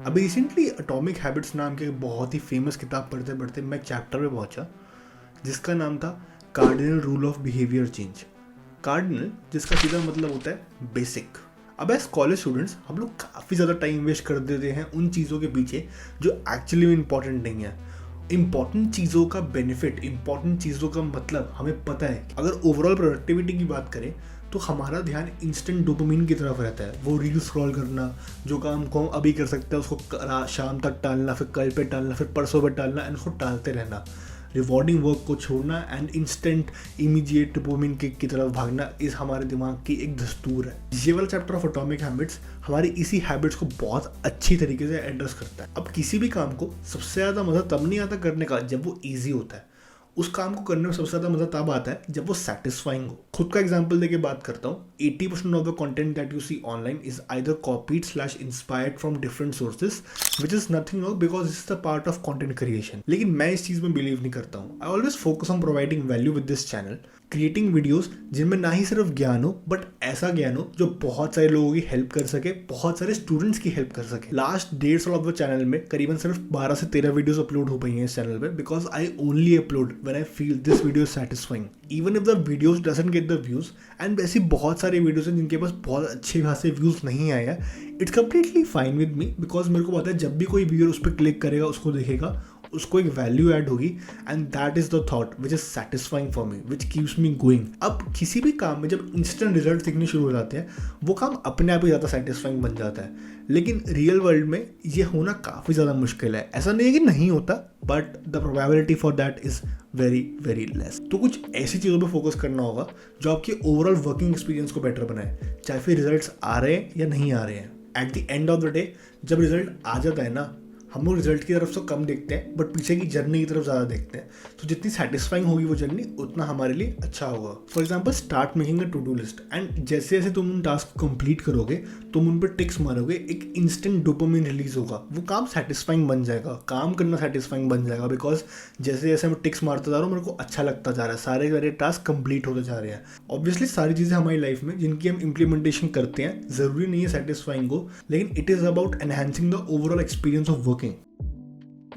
अभी recently atomic habits नाम की एक बहुत ही फेमस किताब पढ़ते पढ़ते मैं एक चैप्टर पे पहुंचा जिसका नाम था cardinal rule of behaviour change. Cardinal जिसका सीधा मतलब होता है बेसिक। अब एज कॉलेज स्टूडेंट्स हम लोग काफ़ी ज़्यादा टाइम वेस्ट कर देते हैं उन चीज़ों के पीछे जो एक्चुअली में इंपॉर्टेंट नहीं है। इंपॉर्टेंट चीज़ों का बेनिफिट, इंपॉर्टेंट चीज़ों का मतलब हमें पता है। अगर ओवरऑल प्रोडक्टिविटी की बात करें तो हमारा ध्यान इंस्टेंट डोपामिन की तरफ रहता है। वो रील स्क्रॉल करना, जो काम को हम अभी कर सकते हैं उसको शाम तक टालना, फिर कल पे टालना, फिर परसों पे टालना एंड उसको टालते रहना। रिवॉर्डिंग वर्क को छोड़ना and instant immediate dopamine kick की तरफ भागना इस हमारे दिमाग की एक दस्तूर है। ये वाला चैप्टर ऑफ एटॉमिक हैबिट्स हमारी इसी हैबिट्स को बहुत अच्छी तरीके से एड्रेस करता है। अब किसी भी काम को सबसे ज़्यादा मज़ा तब नहीं आता करने का जब वो ईजी होता है। उस काम को करने में सबसे ज़्यादा मज़ा तब आता है जब वो सेटिस्फाइंग हो। खुद का एग्जांपल देके बात करता हूँ। 80% of the content that you see online is either copied / inspired from different sources which is nothing wrong because it's the part of content creation. लेकिन मैं इस चीज़ में बिलीव नहीं करता हूँ। I always focus on providing value with this channel, creating videos जिनमें ना ही सिर्फ ज्ञान हो बट ऐसा ज्ञान हो जो बहुत सारे लोगों की हेल्प कर सके, बहुत सारे स्टूडेंट्स की हेल्प कर सके। लास्ट 1.5 साल ऑफ द चैनल में करीबन सिर्फ 12 से 13 वीडियोस अपलोड हो पाई हैं इस चैनल पे because I only upload when I feel this video is satisfying even if the videos doesn't get the views. And ऐसी बहुत सारी वीडियोस हैं जिनके पास बहुत अच्छे खासे व्यूज नहीं आए हैं। It's completely fine with me because मेरे को पता है जब भी कोई व्यूअर उस पर क्लिक करेगा, उसको देखेगा, उसको एक वैल्यू ऐड होगी and that is the thought which is satisfying for me, which keeps me going. अब किसी भी काम में जब इंस्टेंट रिजल्ट दिखने शुरू हो जाते हैं वो काम अपने आप ही ज़्यादा सेटिस्फाइंग बन जाता है। लेकिन रियल वर्ल्ड में ये होना काफ़ी ज़्यादा मुश्किल है। ऐसा नहीं है कि नहीं होता but the probability for that is very very less. तो कुछ ऐसी चीज़ों पे फोकस करना होगा जो आपके ओवरऑल वर्किंग एक्सपीरियंस को बेटर बनाए, चाहे फिर रिजल्ट्स आ रहे हैं या नहीं आ रहे हैं। At the end of the day जब रिजल्ट आ जाता है ना, हम लोग रिजल्ट की तरफ से कम देखते हैं बट पीछे की जर्नी की तरफ ज़्यादा देखते हैं। तो जितनी सेटिस्फाइंग होगी वो जर्नी उतना हमारे लिए अच्छा होगा। For example start making a to do list and जैसे जैसे तुम उन टास्क को कंप्लीट करोगे, तुम उन पर टिक्स मारोगे, एक इंस्टेंट डोपामिन रिलीज होगा। वो काम सेटिस्फाइंग बन जाएगा, काम करना सेटिस्फाइंग बन जाएगा बिकॉज जैसे जैसे मैं टिक्स मारता जा रहा हूँ मेरे को अच्छा लगता जा रहा है, सारे सारे टास्क कंप्लीट होते जा रहे हैं। ऑब्वियसली सारी चीज़ें हमारी लाइफ में जिनकी हम इम्प्लीमेंटेशन करते हैं ज़रूरी नहीं है सेटिस्फाइंग हो, लेकिन it is about enhancing the overall experience of working.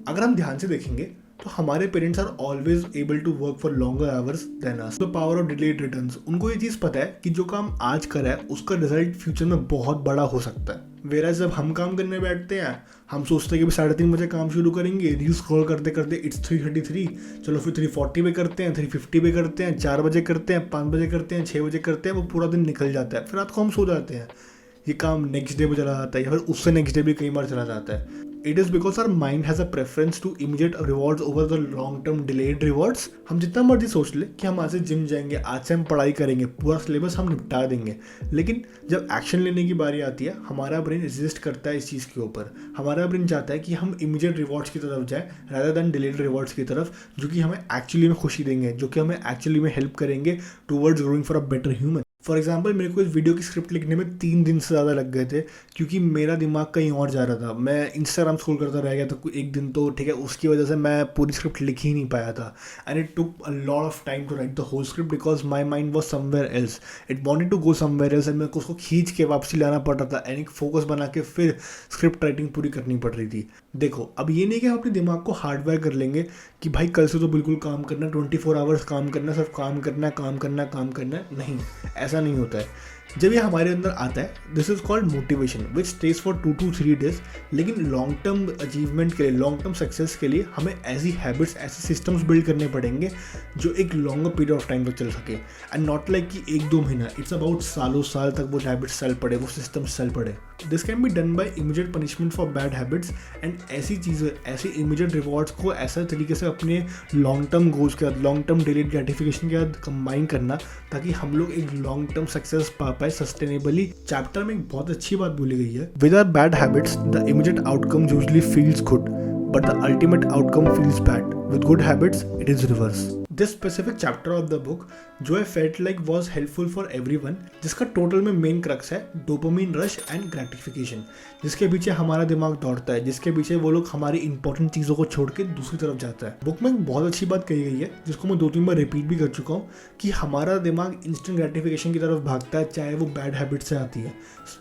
अगर हम ध्यान से देखेंगे तो हमारे parents are always able to work for longer hours than us. The power of delayed returns. उनको ये चीज़ पता है कि जो काम आज करा है उसका रिजल्ट फ्यूचर में बहुत बड़ा हो सकता है। वेरा जब हम काम करने बैठते हैं हम सोचते हैं कि 3:30 बजे काम शुरू करेंगे, रील स्क्रॉल करते करते इट्स 3:33, चलो फिर 3:40 पे करते हैं, 3:50 पे करते हैं, 4 बजे करते हैं, 5 बजे करते हैं, 6 बजे करते हैं, वो पूरा दिन निकल जाता है। फिर रात को हम सो जाते हैं। ये काम नेक्स्ट डे पे चला जाता है या फिर उससे नेक्स्ट डे भी कई बार चला जाता है। It is because our mind has a preference to immediate rewards over the long term delayed rewards। हम जितना मर्जी सोच ले कि हम आज से जिम जाएंगे, आज से हम पढ़ाई करेंगे, पूरा सिलेबस हम निपटा देंगे, लेकिन जब एक्शन लेने की बारी आती है हमारा ब्रेन रेजिस्ट करता है इस चीज़ के ऊपर। हमारा ब्रेन चाहता है कि हम इमीडिएट रिवॉर्ड्स की तरफ जाए रादर देन डिलेड रिवॉर्ड्स की तरफ, जो कि हमें एक्चुअली में खुशी देंगे, जो कि हमें एक्चुअली में हेल्प करेंगे towards growing for a better human. For example मेरे को इस वीडियो की स्क्रिप्ट लिखने में 3 दिन से ज़्यादा लग गए थे क्योंकि मेरा दिमाग कहीं और जा रहा था। मैं इंस्टाग्राम स्क्रॉल करता रह गया था एक दिन, तो ठीक है उसकी वजह से मैं पूरी स्क्रिप्ट लिख ही नहीं पाया था। And it took a lot of time to write the whole script because my mind was somewhere else, it wanted to go somewhere else and मेरे को उसको खींच के वापसी लाना पड़ रहा था एंड एक फोकस बना के फिर स्क्रिप्ट राइटिंग पूरी करनी पड़ रही थी। देखो अब ये नहीं कि हम अपने दिमाग को हार्डवेयर कर लेंगे कि भाई कल से तो बिल्कुल काम करना, 24 आवर्स काम करना, सिर्फ काम करना काम करना काम करना, नहीं, ऐसा नहीं होता है। जब ये हमारे अंदर आता है this is called motivation which stage for 2 to 3 days। लेकिन लॉन्ग टर्म अचीवमेंट के लिए, लॉन्ग टर्म सक्सेस के लिए हमें ऐसी हैबिट्स, ऐसे सिस्टम्स बिल्ड करने पड़ेंगे जो एक लॉन्गर पीरियड ऑफ टाइम तक चल सके एंड नॉट लाइक कि 1-2 महीना। इट्स अबाउट सालों साल तक वो हैबिट्स चल पड़े, वो सिस्टम्स चल पड़े। This can be done by immediate punishment for bad habits and ऐसी चीज़ें, ऐसी इमीडिएट रिवॉर्ड्स को ऐसा तरीके से अपने लॉन्ग टर्म गोल्स के साथ, लॉन्ग टर्म डिलेड ग्रेटिफिकेशन के साथ कंबाइन करना ताकि हम लोग एक लॉन्ग टर्म सक्सेस पा पाए सस्टेनेबली। चैप्टर में एक बहुत अच्छी बात बोली गई है, with our bad habits the immediate outcome usually feels good but the ultimate outcome feels bad, with good habits it is reverse. This specific chapter of the book जो I felt like was helpful for everyone, जिसका total में main crux है dopamine rush and gratification. जिसके पीछे हमारा दिमाग दौड़ता है, जिसके पीछे वो लोग हमारी इंपॉर्टेंट चीज़ों को छोड़ के दूसरी तरफ जाता है। बुक में बहुत अच्छी बात कही गई है जिसको मैं 2-3 बार रिपीट भी कर चुका हूँ कि हमारा दिमाग इंस्टेंट ग्रेटिफिकेशन की तरफ भागता है, चाहे वो बैड हैबिट से आती है।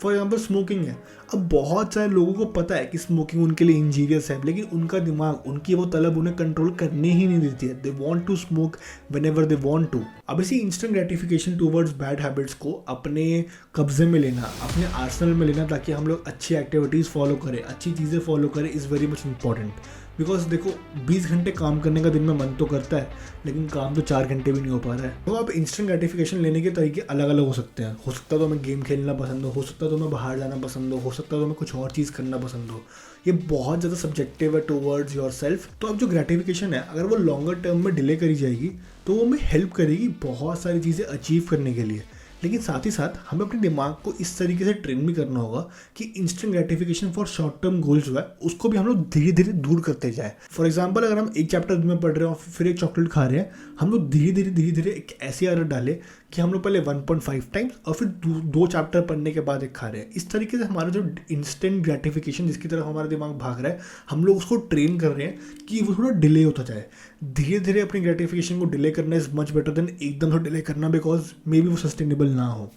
फॉर एग्जाम्पल स्मोकिंग है। अब बहुत सारे लोगों को पता है कि स्मोकिंग उनके लिए इंजीरियस है, लेकिन उनका दिमाग, उनकी वो तलब उन्हें कंट्रोल करने ही नहीं देती है। They want to smoke whenever they want to. अब इसी instant gratification towards bad habits को अपने कब्जे में लेना, अपने आर्सेनल में लेना, ताकि हम लोग अच्छी एक्टिविटीज़ फॉलो करें, अच्छी चीज़ें फॉलो करें, is very much important. Because देखो 20 घंटे काम करने का दिन में मन तो करता है, लेकिन काम तो 4 घंटे भी नहीं हो पा रहा है। तो आप इंस्टेंट ग्रेटिफिकेशन लेने के तरीके अलग अलग हो सकते हैं। हो सकता है तो हमें गेम खेलना पसंद हो सकता है तो हमें बाहर जाना पसंद हो सकता है तो हमें कुछ और चीज़ करना पसंद हो। ये बहुत ज़्यादा सब्जेक्टिव है टूवर्ड्स योर सेल्फ। तो अब जो ग्रेटिफिकेशन है, अगर वो लॉन्गर टर्म में डिले करी जाएगी तो वो हमें हेल्प करेगी बहुत सारी चीज़ें अचीव करने के लिए। लेकिन साथ ही साथ हमें अपने दिमाग को इस तरीके से ट्रेन भी करना होगा कि instant gratification for short term goals जो है उसको भी हम लोग धीरे धीरे दूर करते जाए। फॉर एग्जांपल, अगर हम एक चैप्टर में पढ़ रहे हैं और फिर एक चॉकलेट खा रहे हैं, हम लोग धीरे धीरे एक ऐसी आदत डालें कि हम लोग पहले 1.5 टाइम्स और फिर 2 चैप्टर पढ़ने के बाद एक खा रहे हैं। इस तरीके से हमारा जो इंस्टेंट ग्रेटिफिकेशन जिसकी तरफ हमारा दिमाग भाग रहा है, हम लोग उसको ट्रेन कर रहे हैं कि वो थोड़ा डिले होता जाए। धीरे धीरे अपनी ग्रेटिफिकेशन को डिले करना इज मच बेटर देन एकदम से डिले करना, बिकॉज मे बी वो सस्टेनेबल ना हो।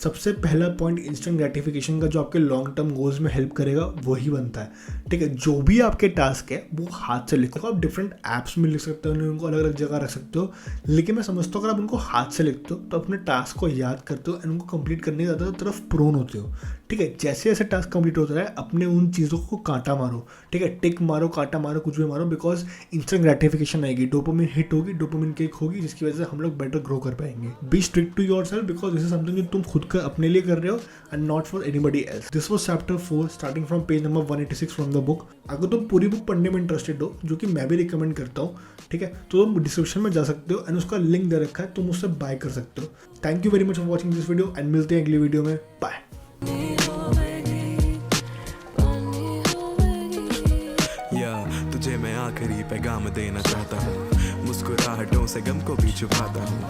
सबसे पहला पॉइंट इंस्टेंट ग्रेटिफिकेशन का जो आपके लॉन्ग टर्म गोल्स में हेल्प करेगा वही बनता है। ठीक है, जो भी आपके टास्क है वो हाथ से लिखो। आप डिफरेंट ऐप्स में लिख सकते हो, उनको अलग अलग जगह रख सकते हो, लेकिन मैं समझता हूँ अगर आप उनको हाथ से लिखते हो तो अपने टास्क को याद करते हो एंड उनको कंप्लीट करने की ज़्यादा तरफ प्रोन होते हो। ठीक है, जैसे जैसे टास्क कंप्लीट होता है अपने उन चीज़ों को कांटा मारो। ठीक है, टिक मारो, कांटा मारो, कुछ भी मारो, बिकॉज इंस्टेंट ग्रेटिफिकेशन आएगी, डोपामिन हिट होगी, डोपामिन किक होगी, जिसकी वजह से हम लोग बेटर ग्रो कर पाएंगे। Be strict to yourself because this is something जो तुम खुद का अपने लिए कर रहे हो and not for anybody else. This was chapter 4 starting from page number 186 from the book. अगर तुम पूरी बुक पढ़ने में इंटरेस्टेड हो, जो कि मैं भी रिकमेंड करता हूँ, ठीक है, तो तुम डिस्क्रिप्शन में जा सकते हो एंड उसका लिंक दे रखा है, तुम उससे बाय कर सकते हो। Thank you very much for watching this video and मिलते हैं अगली वीडियो में। बाय। तुझे मैं आखिरी पैगाम देना चाहता हूँ, मुस्कुराहटों से गम को भी छुपाता हूँ।